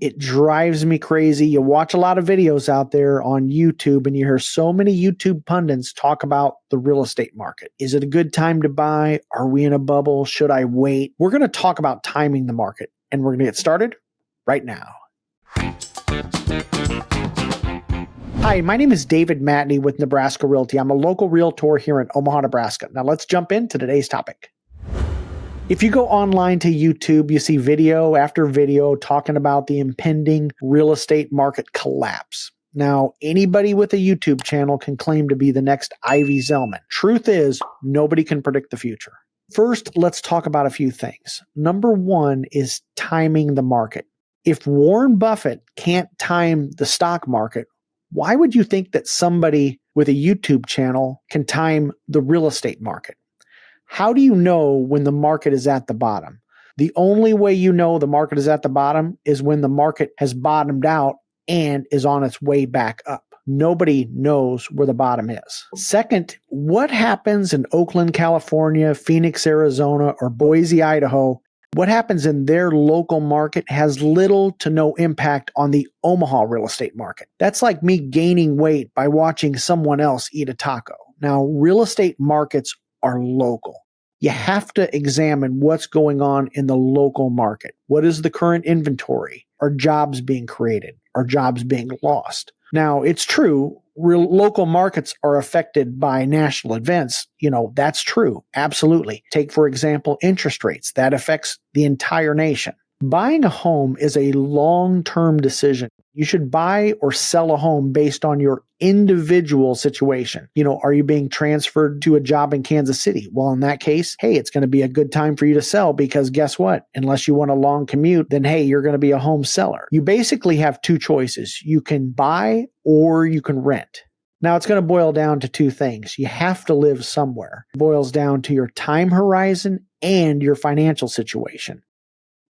It drives me crazy. You watch a lot of videos out there on YouTube and you hear so many YouTube pundits talk about the real estate market. Is it a good time to buy? Are we in a bubble? Should I wait? We're going to talk about timing the market, and we're going to get started right now. Hi, my name is David Matney with Nebraska Realty. I'm a local realtor here in Omaha, Nebraska. Now let's jump into today's topic. If you go online to YouTube, you see video after video talking about the impending real estate market collapse. Now, anybody with a YouTube channel can claim to be the next Ivy Zellman. Truth is, nobody can predict the future. First, let's talk about a few things. Number one is timing the market. If Warren Buffett can't time the stock market, why would you think that somebody with a YouTube channel can time the real estate market? How do you know when the market is at the bottom? The only way you know the market is at the bottom is when the market has bottomed out and is on its way back up. Nobody knows where the bottom is. Second, what happens in Oakland, California, Phoenix, Arizona, or Boise, Idaho? What happens in their local market has little to no impact on the Omaha real estate market. That's like me gaining weight by watching someone else eat a taco. Now, real estate markets are local. You have to examine what's going on in the local market. What is the current inventory? Are jobs being created? Are jobs being lost? Now, it's true, local markets are affected by national events. That's true. Absolutely. Take, for example, interest rates. That affects the entire nation. Buying a home is a long-term decision. You should buy or sell a home based on your individual situation. Are you being transferred to a job in Kansas City? Well, in that case, hey, it's going to be a good time for you to sell because guess what? Unless you want a long commute, then hey, you're going to be a home seller. You basically have two choices. You can buy or you can rent. Now, it's going to boil down to two things. You have to live somewhere. It boils down to your time horizon and your financial situation.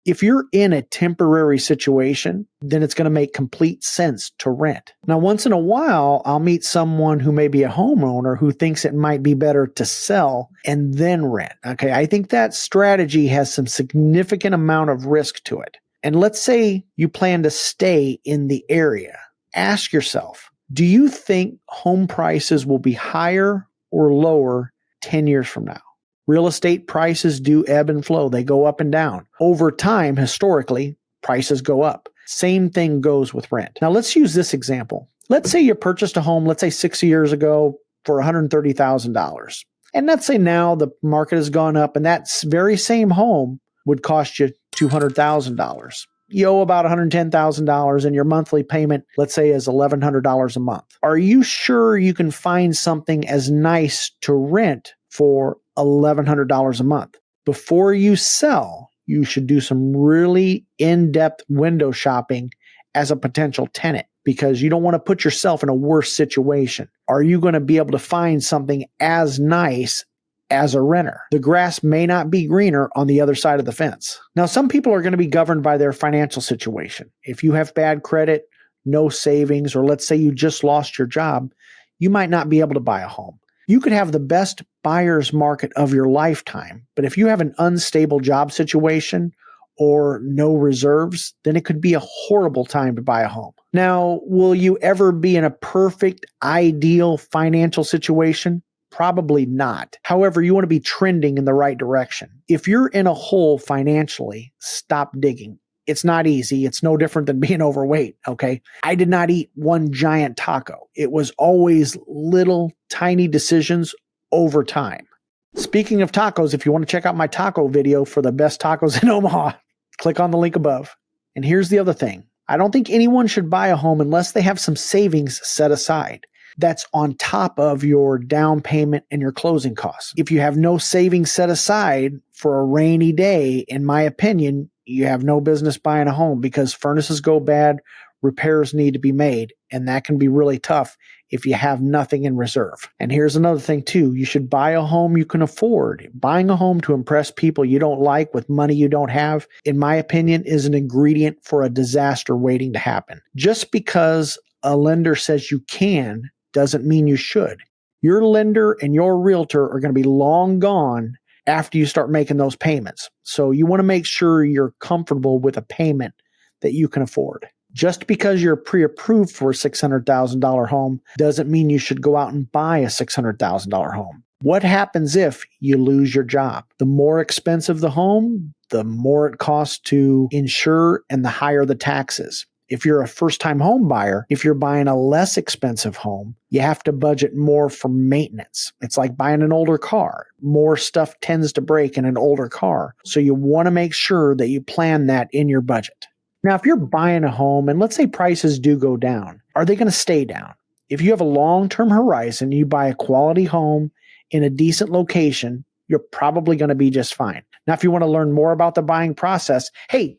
If you're in a temporary situation, then it's going to make complete sense to rent. Now, once in a while, I'll meet someone who may be a homeowner who thinks it might be better to sell and then rent. Okay, I think that strategy has some significant amount of risk to it. And let's say you plan to stay in the area. Ask yourself, do you think home prices will be higher or lower 10 years from now? Real estate prices do ebb and flow. They go up and down. Over time, historically, prices go up. Same thing goes with rent. Now, let's use this example. Let's say you purchased a home, let's say 6 years ago for $130,000. And let's say now the market has gone up and that very same home would cost you $200,000. You owe about $110,000 and your monthly payment, let's say, is $1,100 a month. Are you sure you can find something as nice to rent for $1,100 a month? Before you sell, you should do some really in-depth window shopping as a potential tenant because you don't want to put yourself in a worse situation. Are you going to be able to find something as nice as a renter? The grass may not be greener on the other side of the fence. Now, some people are going to be governed by their financial situation. If you have bad credit, no savings, or let's say you just lost your job, you might not be able to buy a home. You could have the best buyer's market of your lifetime, but if you have an unstable job situation or no reserves, then it could be a horrible time to buy a home. Now, will you ever be in a perfect, ideal financial situation? Probably not. However, you want to be trending in the right direction. If you're in a hole financially, stop digging. It's not easy. It's no different than being overweight, okay? I did not eat one giant taco. It was always little tiny decisions over time. Speaking of tacos, if you want to check out my taco video for the best tacos in Omaha, click on the link above. And here's the other thing. I don't think anyone should buy a home unless they have some savings set aside. That's on top of your down payment and your closing costs. If you have no savings set aside for a rainy day, in my opinion, you have no business buying a home because furnaces go bad, repairs need to be made, and that can be really tough if you have nothing in reserve. And here's another thing too. You should buy a home you can afford. Buying a home to impress people you don't like with money you don't have, in my opinion, is an ingredient for a disaster waiting to happen. Just because a lender says you can doesn't mean you should. Your lender and your realtor are going to be long gone after you start making those payments. So you want to make sure you're comfortable with a payment that you can afford. Just because you're pre-approved for a $600,000 home doesn't mean you should go out and buy a $600,000 home. What happens if you lose your job? The more expensive the home, the more it costs to insure and the higher the taxes. If you're a first-time home buyer, if you're buying a less expensive home, you have to budget more for maintenance. It's like buying an older car. More stuff tends to break in an older car. So you want to make sure that you plan that in your budget. Now, if you're buying a home and let's say prices do go down, are they going to stay down? If you have a long-term horizon, you buy a quality home in a decent location, you're probably going to be just fine. Now, if you want to learn more about the buying process, hey,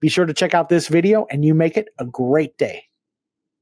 be sure to check out this video and you make it a great day.